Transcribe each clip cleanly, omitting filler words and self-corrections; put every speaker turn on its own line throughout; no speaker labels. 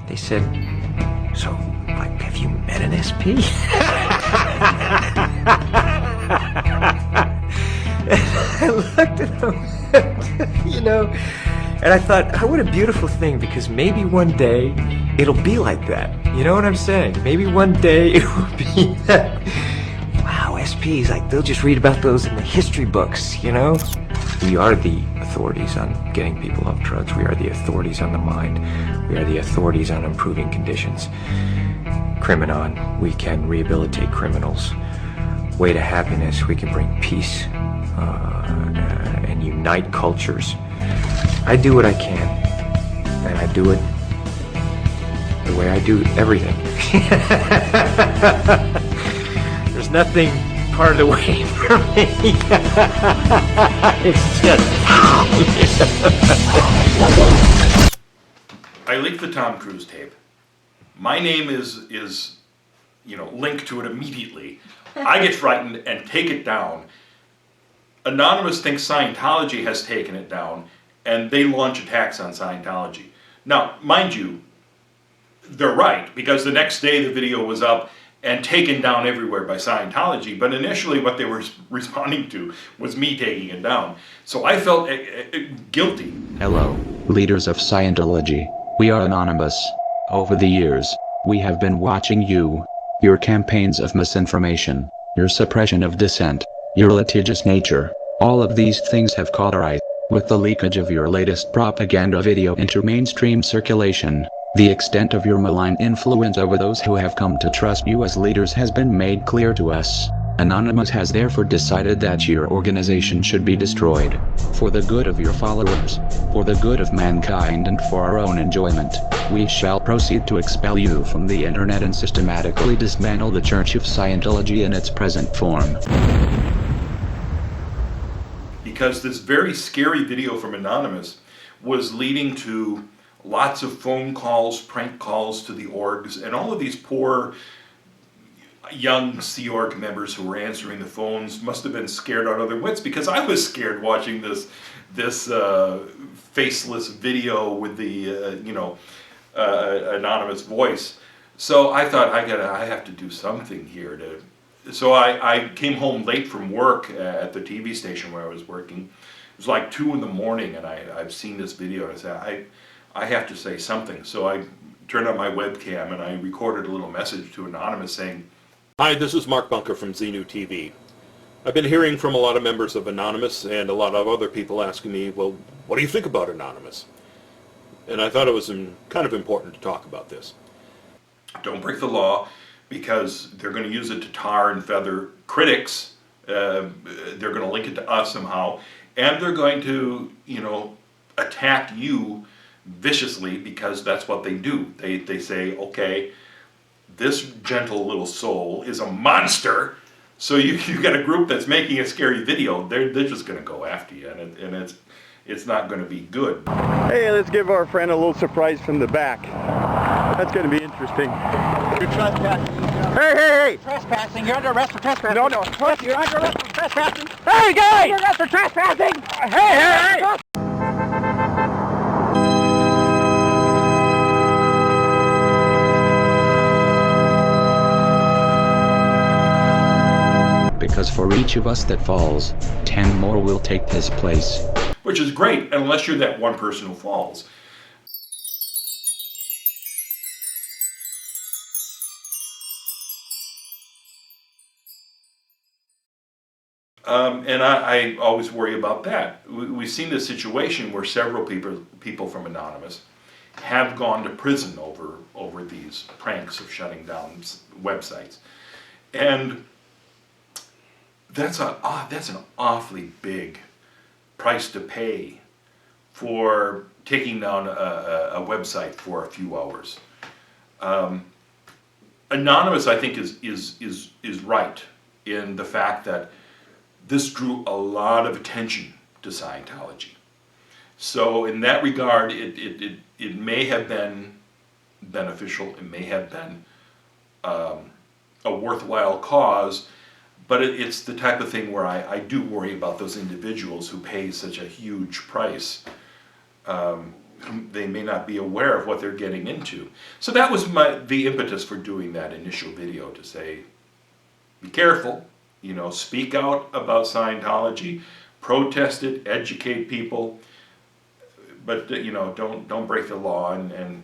They said, so, like, have you met an SP? And I looked at them, you know, and I thought, oh, what a beautiful thing, because maybe one day it'll be like that. You know what I'm saying? Maybe one day it will be that. Wow, SPs, like, they'll just read about those in the history books, you know? We are the authorities on getting people off drugs. We are the authorities on the mind. We are the authorities on improving conditions. Criminon, we can rehabilitate criminals. Way to happiness, we can bring peace and unite cultures. I do what I can, and I do it the way I do everything. There's nothing part of the way for me. It's just...
I leaked the Tom Cruise tape. My name is linked to it immediately. I get frightened and take it down. Anonymous thinks Scientology has taken it down, and they launch attacks on Scientology. Now, mind you, they're right, because the next day the video was up and taken down everywhere by Scientology, but initially what they were responding to was me taking it down. So I felt guilty.
Hello, leaders of Scientology. We are anonymous. Over the years, we have been watching you, your campaigns of misinformation, your suppression of dissent, your litigious nature. All of these things have caught our eye. With the leakage of your latest propaganda video into mainstream circulation, the extent of your malign influence over those who have come to trust you as leaders has been made clear to us. Anonymous has therefore decided that your organization should be destroyed. For the good of your followers, for the good of mankind, and for our own enjoyment, we shall proceed to expel you from the internet and systematically dismantle the Church of Scientology in its present form.
Because this very scary video from Anonymous was leading to lots of phone calls, prank calls to the orgs, and all of these poor young Sea Org members who were answering the phones must have been scared out of their wits, because I was scared watching this faceless video with the anonymous voice. So I thought I have to do something here to. So I came home late from work at the TV station where I was working. It was like 2 in the morning, and I've seen this video, and I said, I have to say something. So I turned on my webcam and I recorded a little message to Anonymous saying,
"Hi, this is Mark Bunker from Xenu TV. I've been hearing from a lot of members of Anonymous and a lot of other people asking me, well, what do you think about Anonymous? And I thought it was kind of important to talk about this.
Don't break the law, because they're going to use it to tar and feather critics. They're going to link it to us somehow, and they're going to, attack you viciously, because that's what they do. They say, okay, this gentle little soul is a monster, so you got a group that's making a scary video. They're just going to go after you, and it's not going to be good."
Hey, let's give our friend a little surprise from the back. That's going to be interesting.
You're trespassing.
Hey!
Trespassing. You're under arrest for trespassing.
No.
You're under arrest for trespassing.
Hey, guys!
You're under arrest for trespassing.
Hey!
Because for each of us that falls, 10 more will take his place.
Which is great, unless you're that one person who falls. And I always worry about that. We've seen this situation where several people from Anonymous have gone to prison over these pranks of shutting down websites. And that's an awfully big price to pay for taking down a website for a few hours. Anonymous, I think, is right in the fact that this drew a lot of attention to Scientology. So in that regard, it may have been beneficial. It may have been a worthwhile cause, but it's the type of thing where I do worry about those individuals who pay such a huge price they may not be aware of what they're getting into. So that was the impetus for doing that initial video, to say, be careful, you know, speak out about Scientology, protest it, educate people, but you know, don't break the law. And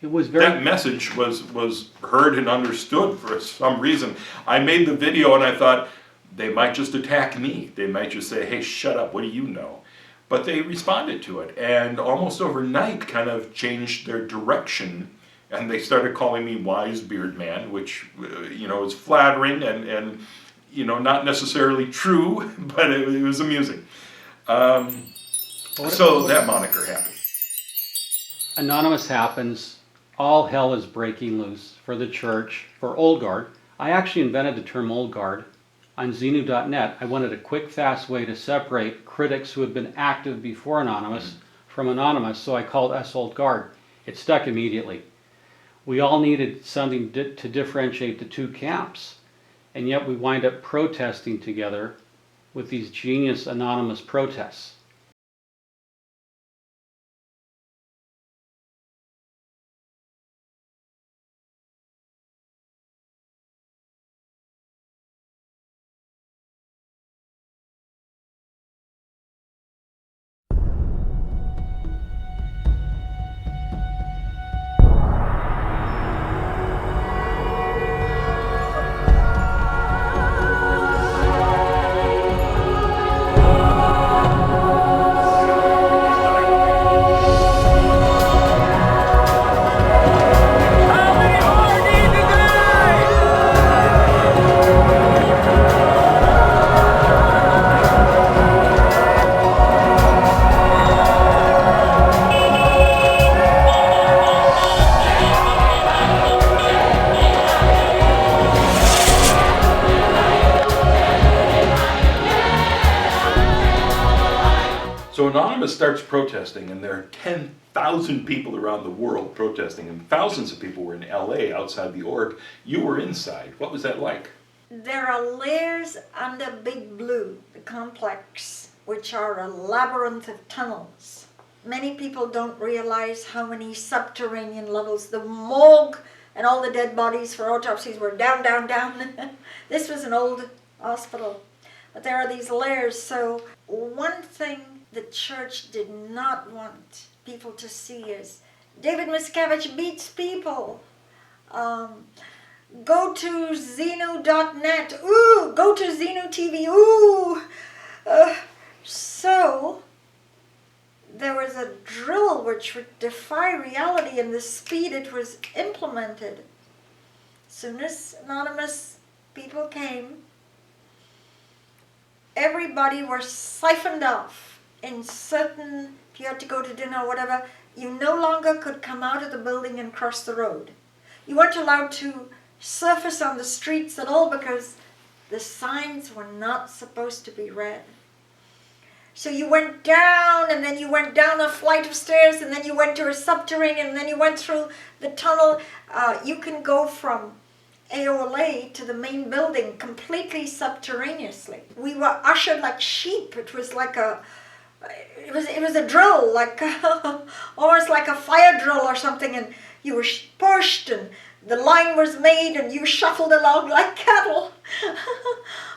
It was very.
that message was heard and understood for some reason. I made the video and I thought, they might just attack me. They might just say, hey, shut up, what do you know? But they responded to it, and almost overnight kind of changed their direction, and they started calling me Wise Beard Man, which, you know, is flattering and you know, not necessarily true, but it was amusing. So that moniker happened.
Anonymous happens, all hell is breaking loose for the church, for Old Guard. I actually invented the term Old Guard. On Xenu.net, I wanted a quick, fast way to separate critics who had been active before Anonymous from Anonymous, so I called us Old Guard. It stuck immediately. We all needed something to differentiate the two camps, and yet we wind up protesting together with these genius anonymous protests.
So Anonymous starts protesting, and there are 10,000 people around the world protesting, and thousands of people were in LA outside the org. You were inside. What was that like?
There are layers under Big Blue, the complex, which are a labyrinth of tunnels. Many people don't realize how many subterranean levels. The morgue and all the dead bodies for autopsies were down, down, down. This was an old hospital. But there are these layers. So one thing the church did not want people to see is David Miscavige beats people. Go to Xenu.net. Ooh, go to Xenu TV. Ooh. So there was a drill which would defy reality and the speed it was implemented. As soon as anonymous people came, everybody was siphoned off in certain, if you had to go to dinner or whatever, you no longer could come out of the building and cross the road. You weren't allowed to surface on the streets at all because the signs were not supposed to be read. So you went down, and then you went down a flight of stairs, and then you went to a subterranean, and then you went through the tunnel. You can go from AOLA to the main building completely subterraneously. We were ushered like sheep. It was like it was a drill, like almost like a fire drill or something, and you were pushed, and the line was made, and you shuffled along like cattle.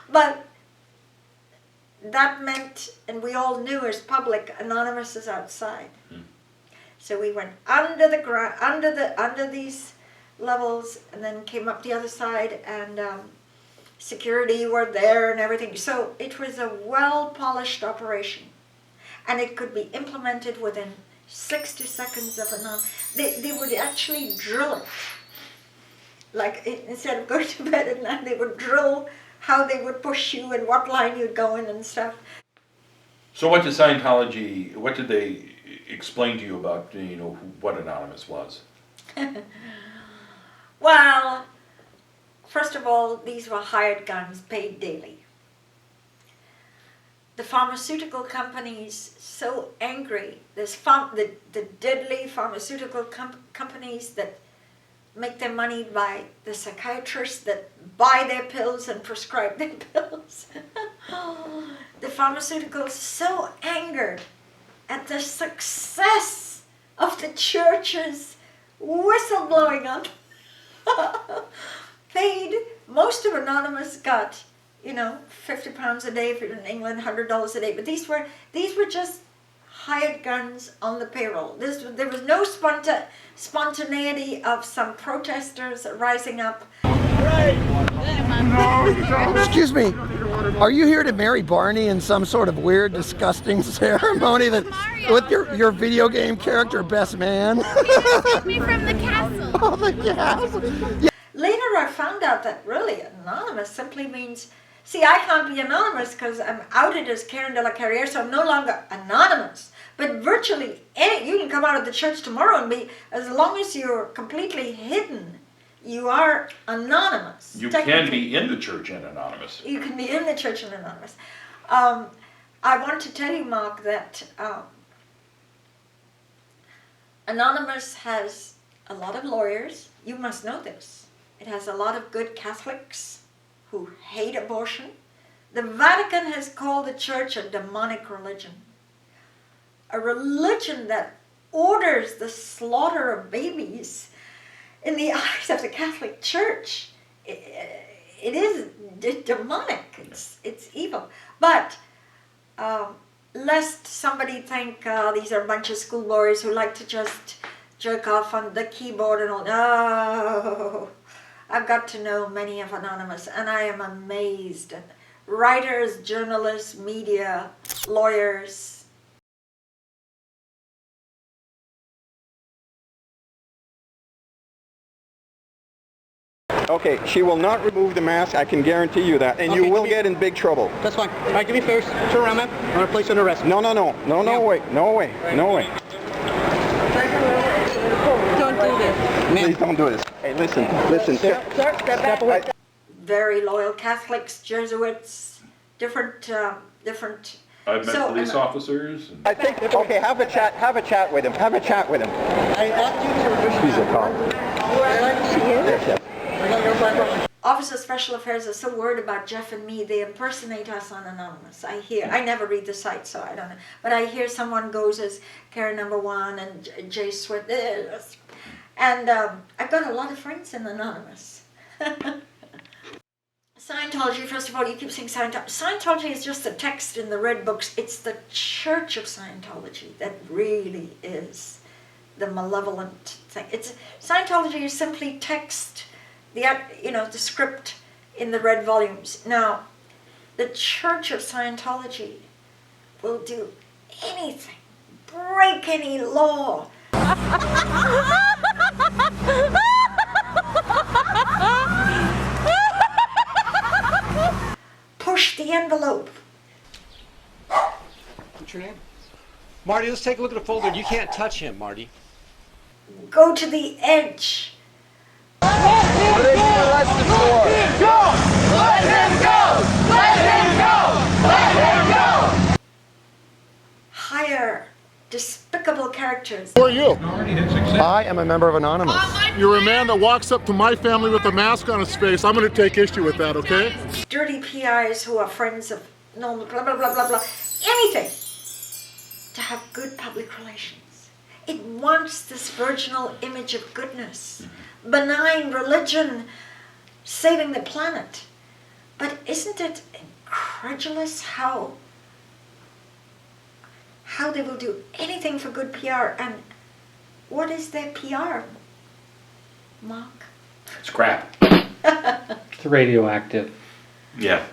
But that meant, and we all knew as public, Anonymous is outside. So we went under the ground, under these levels, and then came up the other side, and security were there and everything. So it was a well-polished operation, and it could be implemented within 60 seconds of they would actually drill it. Like, instead of going to bed at night, they would drill how they would push you and what line you'd go in and stuff.
So what did Scientology, what did they explain to you about, you know, what Anonymous was?
Well, first of all, these were hired guns paid daily. The pharmaceutical companies, so angry, the deadly pharmaceutical companies that make their money by the psychiatrists that buy their pills and prescribe their pills. The pharmaceuticals so angered at the success of the church's whistleblowing on paid. Most of Anonymous got, you know, £50 a day if you're in England, $100 a day. But these were just hired guns on the payroll. There was no spontaneity of some protesters rising up.
Excuse me, are you here to marry Barney in some sort of weird, disgusting ceremony that with your video game character best man?
Take me from the castle.
Oh, the castle. Yeah.
Later I found out that really Anonymous simply means, see, I can't be anonymous because I'm outed as Karen de la Carriere, so I'm no longer anonymous. But virtually, you can come out of the church tomorrow and be, as long as you're completely hidden, you are anonymous.
You can be in the church and anonymous.
You can be in the church and anonymous. I want to tell you, Mark, that Anonymous has a lot of lawyers. You must know this. It has a lot of good Catholics who hate abortion. The Vatican has called the church a demonic religion. A religion that orders the slaughter of babies. In the eyes of the Catholic Church, it is demonic. It's evil. But lest somebody think these are a bunch of schoolboys who like to just jerk off on the keyboard and all. No, I've got to know many of Anonymous, and I am amazed. Writers, journalists, media, lawyers.
Okay, she will not remove the mask, I can guarantee you that, and you will get in big trouble.
That's fine. All right, give me first. Turn around, man. I'm going to place you under arrest.
No way.
Don't do this.
Please don't do this. Hey, listen.
Sir, step back.
Very loyal Catholics, Jesuits, different.
I've met police officers. And
I think, okay, have a chat with him.
I asked you to
He's a cop. Yes.
Office of Special Affairs are so worried about Jeff and me, they impersonate us on Anonymous. I never read the site, so I don't know. But I hear someone goes as Karen number 1 and Jay Swift. And I've got a lot of friends in Anonymous. Scientology, first of all, you keep saying Scientology. Scientology is just a text in the red books. It's the Church of Scientology that really is the malevolent thing. Scientology is simply text, the script in the red volumes. Now, the Church of Scientology will do anything, break any law. Push the envelope.
What's your name? Marty, let's take a look at the folder. You can't touch him, Marty.
Go to the edge.
What are they being arrested for?
Let him go! Let him go! Let him go!
Hire despicable characters.
Who are you?
I am a member of Anonymous.
You're a man that walks up to my family with a mask on his face. I'm going to take issue with that, okay?
Dirty PIs who are friends of blah, blah, blah, blah, blah. Anything to have good public relations. It wants this virginal image of goodness, benign religion, saving the planet. But isn't it incredulous how they will do anything for good PR? And what is their PR, Mark?
it's crap.
It's radioactive.
Yeah.